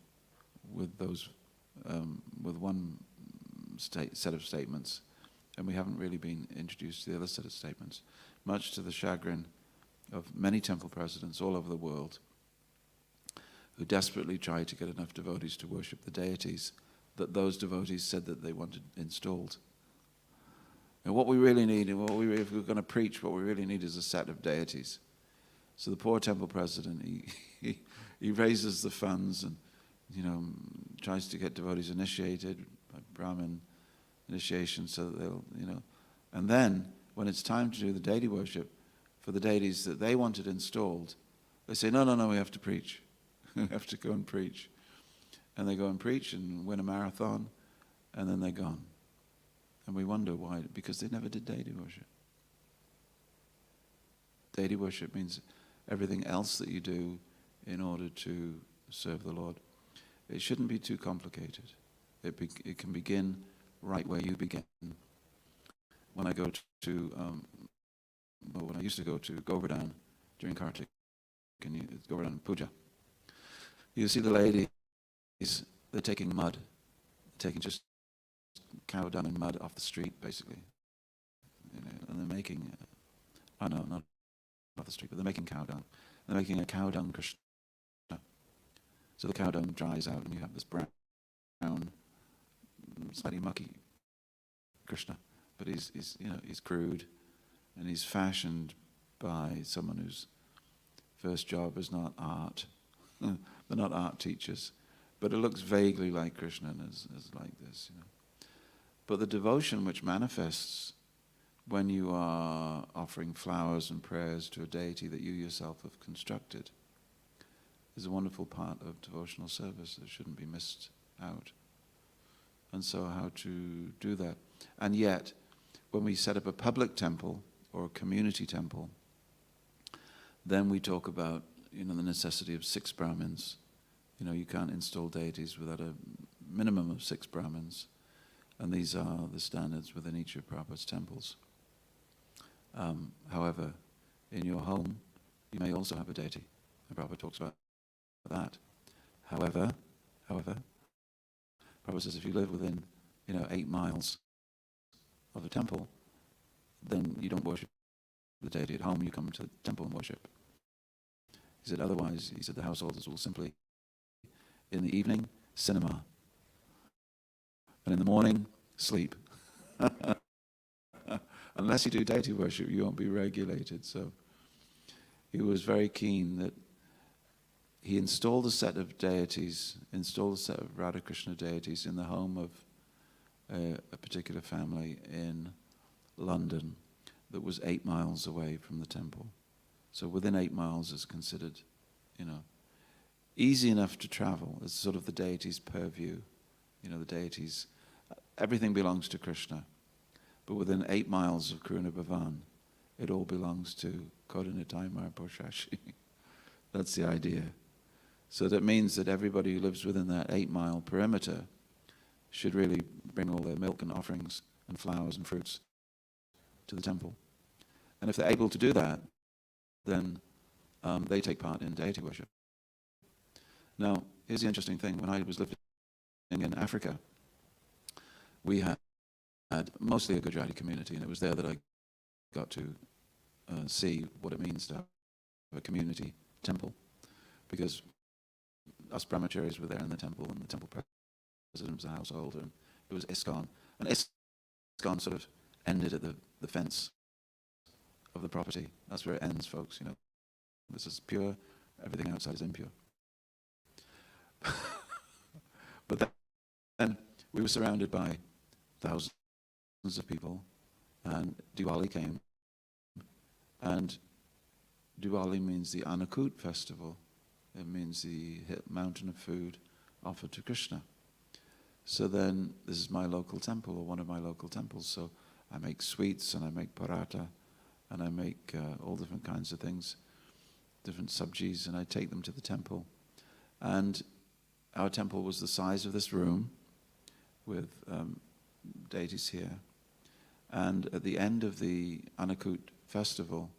Speaker 3: with those, with one set of statements, and we haven't really been introduced to the other set of statements, much to the chagrin of many temple presidents all over the world who desperately tried to get enough devotees to worship the deities that those devotees said that they wanted installed. And what we really need, and if we're going to preach, what we really need is a set of deities. So the poor temple president, he raises the funds and tries to get devotees initiated by Brahmin initiation, so that they'll and then when it's time to do the deity worship for the deities that they wanted installed, they say no, we have to preach. We have to go and preach. And they go and preach and win a marathon, and then they're gone. And we wonder why, because they never did deity worship. Deity worship means everything else that you do in order to serve the Lord. It shouldn't be too complicated. It can begin right where you begin. When I go when I used to go to Govardhan during Kartik, and Govardhan Puja, you see the ladies, they're taking mud, taking just cow dung and mud off the street, basically. And they're making, not off the street, but they're making cow dung. They're making a cow dung Krishna. So the cow dung dries out, and you have this brown, slightly mucky Krishna. But he's crude, and he's fashioned by someone whose first job is not art. They're not art teachers, but it looks vaguely like Krishna and is like this. But the devotion which manifests when you are offering flowers and prayers to a deity that you yourself have constructed is a wonderful part of devotional service that shouldn't be missed out. And so how to do that. And yet, when we set up a public temple or a community temple, then we talk about the necessity of 6 Brahmins. You can't install deities without a minimum of 6 Brahmins. And these are the standards within each of Prabhupada's temples. However, in your home, you may also have a deity. And Prabhupada talks about that. However, Prabhupada says if you live within 8 miles of a temple, then you don't worship the deity at home, you come to the temple and worship. He said otherwise, the householders will simply, in the evening, cinema. And in the morning, sleep. Unless you do deity worship, you won't be regulated. So he was very keen that he installed a set of deities, installed a set of Radha Krishna deities in the home of a particular family in London that was 8 miles away from the temple. So within 8 miles is considered, easy enough to travel. It's sort of the deity's purview. The deities, everything belongs to Krishna. But within 8 miles of Karuna Bhavan, it all belongs to Kodanitai Marposhashi. That's the idea. So that means that everybody who lives within that 8-mile perimeter should really bring all their milk and offerings and flowers and fruits to the temple. And if they're able to do that, then they take part in deity worship. Now, here's the interesting thing. When I was living in Africa, we had mostly a Gujarati community, and it was there that I got to see what it means to have a community temple, because us brahmacharis were there in the temple, and the temple president was a householder, and it was ISKCON. And ISKCON sort of ended at the fence of the property. That's where it ends, folks. This is pure, everything outside is impure. But then we were surrounded by thousands of people, and Diwali came. And Diwali means the Annakut festival. It means the mountain of food offered to Krishna. So then, this is my local temple, or one of my local temples, so I make sweets, and I make paratha, and I make all different kinds of things, different sabjis, and I take them to the temple. And our temple was the size of this room, with deities here. And at the end of the Annakut festival,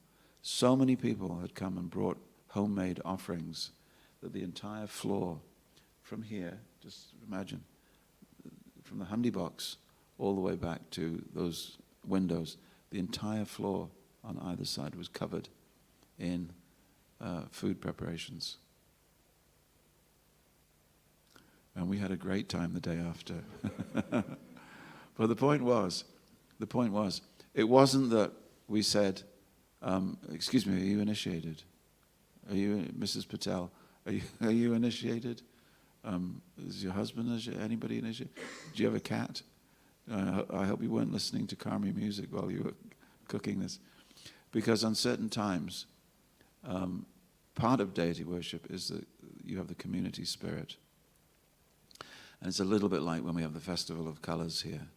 Speaker 3: so many people had come and brought homemade offerings that the entire floor from here, just imagine, from the handi box all the way back to those windows, the entire floor on either side was covered in food preparations. And we had a great time the day after. But the point was, it wasn't that we said, excuse me, are you initiated? Are you, Mrs. Patel, are you initiated? Is your husband, anybody initiated? Do you have a cat? I hope you weren't listening to Karmi music while you were cooking this. Because on certain times, part of deity worship is that you have the community spirit. And it's a little bit like when we have the Festival of Colors here.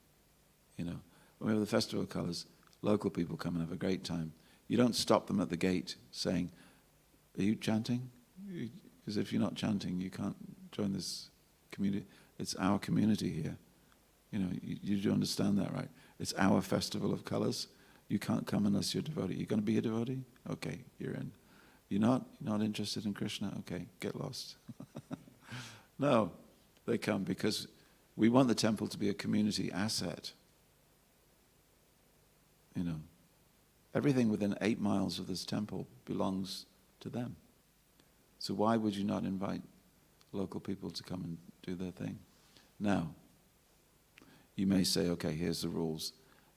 Speaker 3: When we have the Festival of Colors, local people come and have a great time. You don't stop them at the gate saying, are you chanting? Because if you're not chanting, you can't join this community. It's our community here. You do understand that, right? It's our Festival of Colors. You can't come unless you're a devotee. You're going to be a devotee? Okay, you're in. You're not interested in Krishna? Okay, get lost. No, they come because we want the temple to be a community asset. Everything within 8 miles of this temple belongs to them. So why would you not invite local people to come and do their thing? Now, you may say, okay, here's the rules.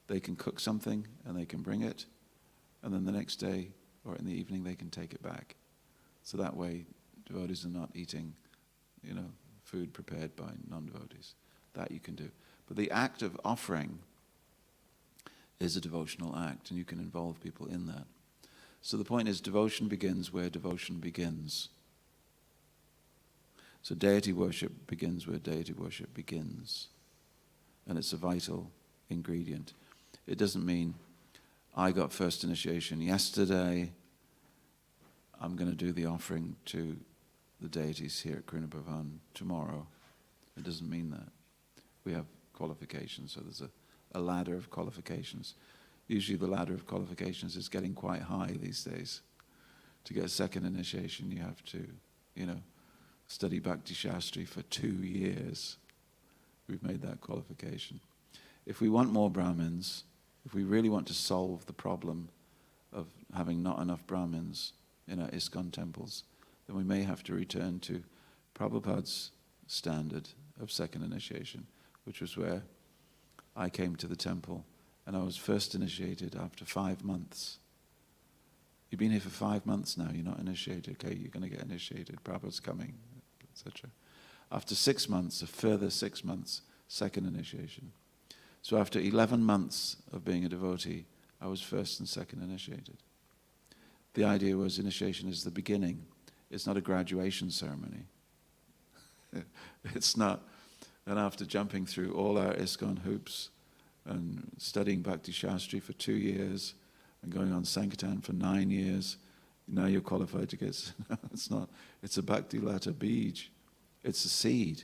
Speaker 3: They can cook something and they can bring it, and then the next day or in the evening they can take it back. So that way devotees are not eating, food prepared by non-devotees. That you can do. But the act of offering is a devotional act, and you can involve people in that. So the point is, devotion begins where devotion begins. So deity worship begins where deity worship begins. And it's a vital ingredient. It doesn't mean, I got first initiation yesterday, I'm going to do the offering to the deities here at Karuna Bhavan tomorrow. It doesn't mean that. We have qualifications, so there's a ladder of qualifications. Usually the ladder of qualifications is getting quite high these days. To get a second initiation, you have to, study Bhakti Shastri for 2 years. We've made that qualification. If we want more Brahmins, if we really want to solve the problem of having not enough Brahmins in our ISKCON temples, then we may have to return to Prabhupada's standard of second initiation, which was where I came to the temple and I was first initiated after 5 months. You've been here for 5 months now, you're not initiated. Okay, you're going to get initiated. Prabhupada's coming, etc. After 6 months, a further 6 months, second initiation. So after 11 months of being a devotee, I was first and second initiated. The idea was initiation is the beginning. It's not a graduation ceremony. It's not. And after jumping through all our ISKCON hoops and studying Bhakti Shastri for 2 years and going on Sankirtan for 9 years, now you're qualified to get... It's not. It's a Bhakti Lata Bij. It's a seed.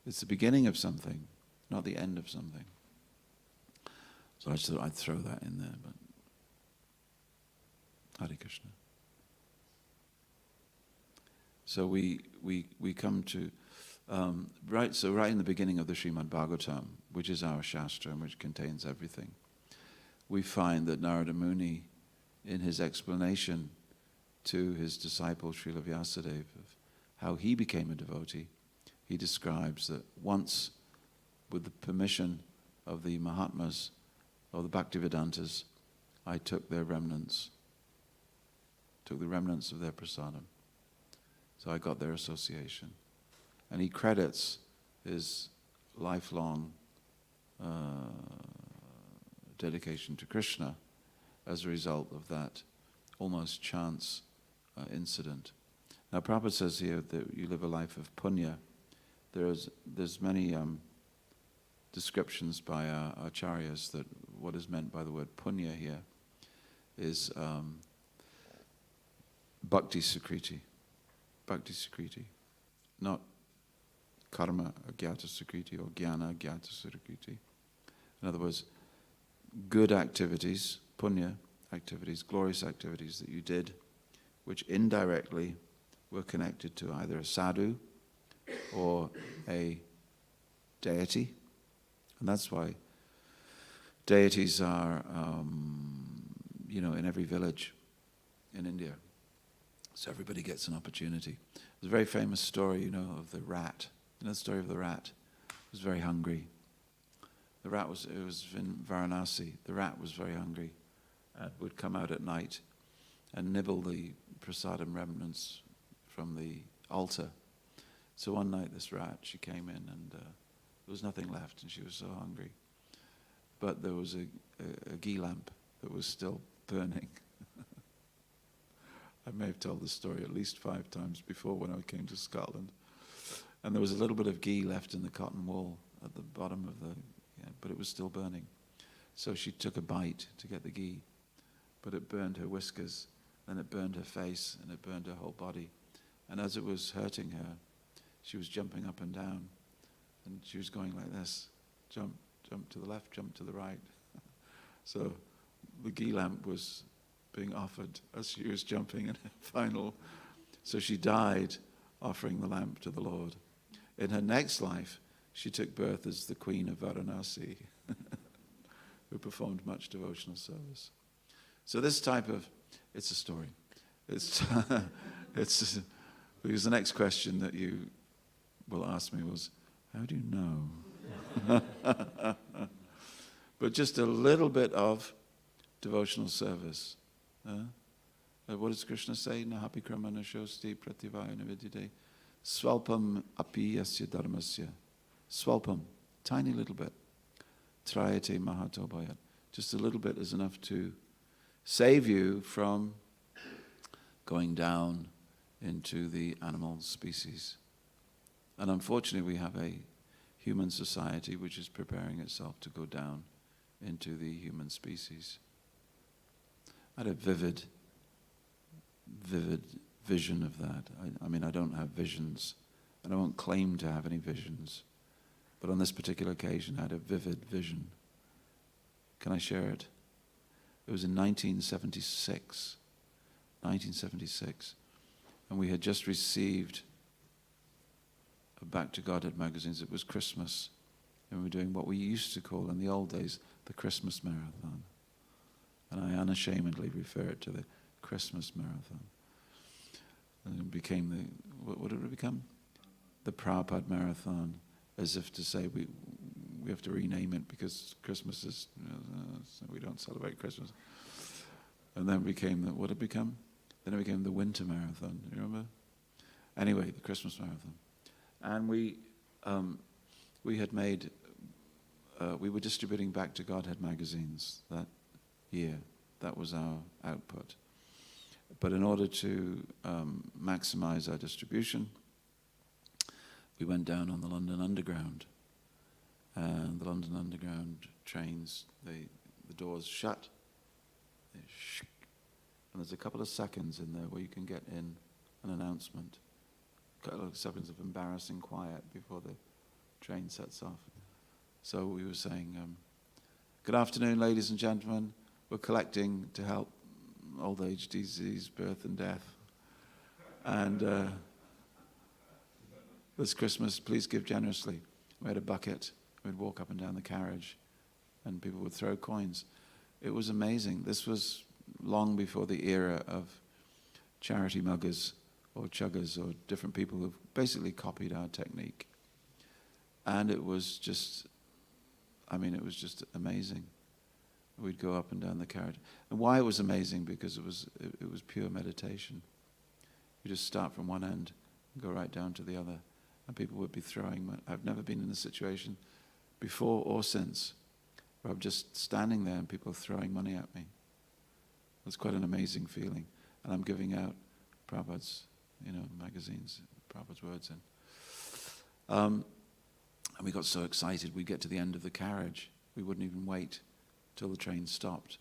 Speaker 3: It's the beginning of something, not the end of something. So I just thought I'd throw that in there. But Hare Krishna. So we come to right in the beginning of the Srimad Bhagavatam, which is our Shastra and which contains everything, we find that Narada Muni, in his explanation to his disciple Srila Vyasadeva of how he became a devotee, he describes that once, with the permission of the Mahatmas or the Bhaktivedantas, I took their remnants, took the remnants of their prasadam. So I got their association. And he credits his lifelong dedication to Krishna as a result of that almost chance incident. Now Prabhupada says here that you live a life of punya. There's many descriptions by our acharyas that what is meant by the word punya here is bhakti sukriti. Bhakti sukriti. Not karma agyata sukriti or jnana agyata sukriti. In other words, good activities, punya activities, glorious activities that you did, which indirectly were connected to either a sadhu or a deity. And that's why deities are, in every village in India. So everybody gets an opportunity. There's a very famous story, of the rat. You know the story of the rat? It was very hungry. It was in Varanasi. The rat was very hungry and would come out at night and nibble the prasadam remnants from the altar. So one night this rat, she came in and there was nothing left and she was so hungry. But there was a ghee lamp that was still burning. I may have told this story at least 5 times before when I came to Scotland. And there was a little bit of ghee left in the cotton wool at the bottom of but it was still burning. So she took a bite to get the ghee, but it burned her whiskers, and it burned her face, and it burned her whole body. And as it was hurting her, she was jumping up and down, and she was going like this, jump, jump to the left, jump to the right. So the ghee lamp was being offered as she was jumping in her final. So she died offering the lamp to the Lord. In her next life, she took birth as the Queen of Varanasi, who performed much devotional service. So this type of, it's a story. It's because the next question that you will ask me was, how do you know? But just a little bit of devotional service. What does Krishna say? Nahapi krama nashosti prativaya navidite swalpam api yasya dharmasya. Swalpam, tiny little bit. Trayate mahato bhayat. Just a little bit is enough to save you from going down into the animal species. And unfortunately we have a human society which is preparing itself to go down into the human species. I had a vivid vision of that. I mean, I don't have visions, and I won't claim to have any visions. But on this particular occasion, I had a vivid vision. Can I share it? It was in 1976. 1976. And we had just received a Back to Godhead magazines. It was Christmas. And we were doing what we used to call in the old days the Christmas Marathon. And I unashamedly refer it to the Christmas Marathon. And it became what did it become? The Prabhupada Marathon, as if to say we have to rename it because Christmas is, so we don't celebrate Christmas. And then became the, what did it become? Then it became the winter marathon. Do you remember? Anyway, the Christmas marathon. And we had made, we were distributing Back to Godhead magazines that year. That was our output. But in order to maximize our distribution, we went down on the London Underground. And the London Underground trains, the doors shut. And there's a couple of seconds in there where you can get in an announcement. A couple of seconds of embarrassing quiet before the train sets off. So we were saying, good afternoon, ladies and gentlemen. We're collecting to help old age, disease, birth and death. And this Christmas, please give generously. We had a bucket. We'd walk up and down the carriage and people would throw coins. It was amazing. This was long before the era of charity muggers or chuggers or different people who've basically copied our technique. And it was just, it was just amazing. We'd go up and down the carriage. And why it was amazing? Because it was pure meditation. You just start from one end and go right down to the other. And people would be throwing money. I've never been in a situation before or since where I'm just standing there and people are throwing money at me. It was quite an amazing feeling. And I'm giving out Prabhupada's, magazines, Prabhupada's words in. And we got so excited, we'd get to the end of the carriage. We wouldn't even wait till the train stopped.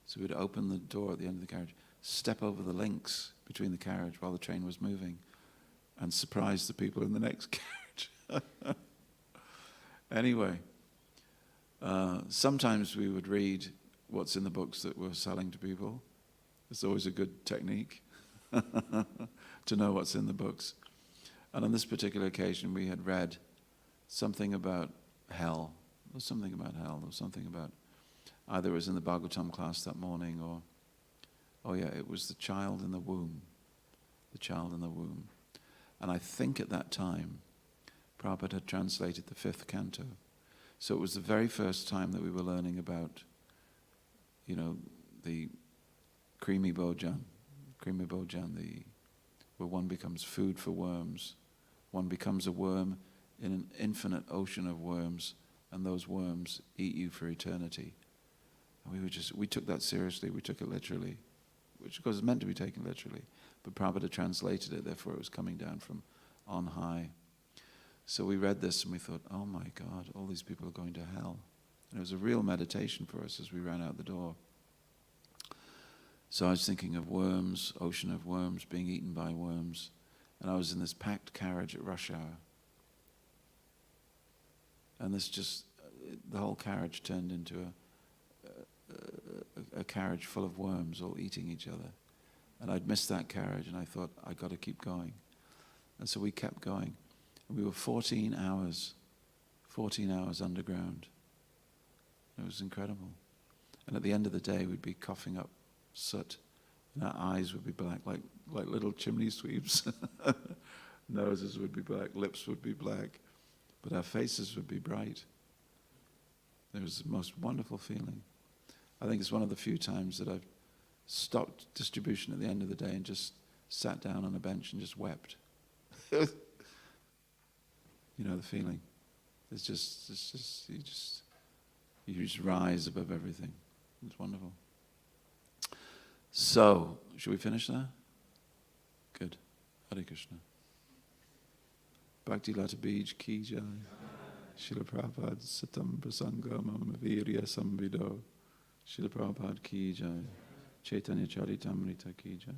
Speaker 3: So we'd open the door at the end of the carriage, step over the links between the carriage while the train was moving, and surprise the people in the next carriage. Anyway, sometimes we would read what's in the books that we're selling to people. It's always a good technique to know what's in the books. And on this particular occasion, we had read something about hell. There was something about hell. There was something about, either it was in the Bhagavatam class that morning or, it was the child in the womb. The child in the womb. And I think at that time, Prabhupada had translated the 5th canto. So it was the very first time that we were learning about, the creamy bhojan, where one becomes food for worms. One becomes a worm in an infinite ocean of worms, and those worms eat you for eternity. And we took that seriously, we took it literally, which of course is meant to be taken literally, but Prabhupada translated it, therefore it was coming down from on high. So we read this and we thought, oh my God, all these people are going to hell. And it was a real meditation for us as we ran out the door. So I was thinking of worms, ocean of worms, being eaten by worms. And I was in this packed carriage at rush hour. And the whole carriage turned into a carriage full of worms all eating each other. And I'd missed that carriage and I thought, I got to keep going. And so we kept going. And we were 14 hours underground. It was incredible. And at the end of the day, we'd be coughing up soot, and our eyes would be black, like little chimney sweeps. Noses would be black, lips would be black, but our faces would be bright. It was the most wonderful feeling. I think it's one of the few times that I've stopped distribution at the end of the day and just sat down on a bench and just wept. The feeling. You just rise above everything. It's wonderful. So, should we finish there? Good. Hare Krishna. Bhakti Lata Bij Ki Jai. Srila Prabhupada Satam Prasanga Mama Virya Samvido. Srila Prabhupada Ki Jai. Chaitanya Charitamrita Ki Jai.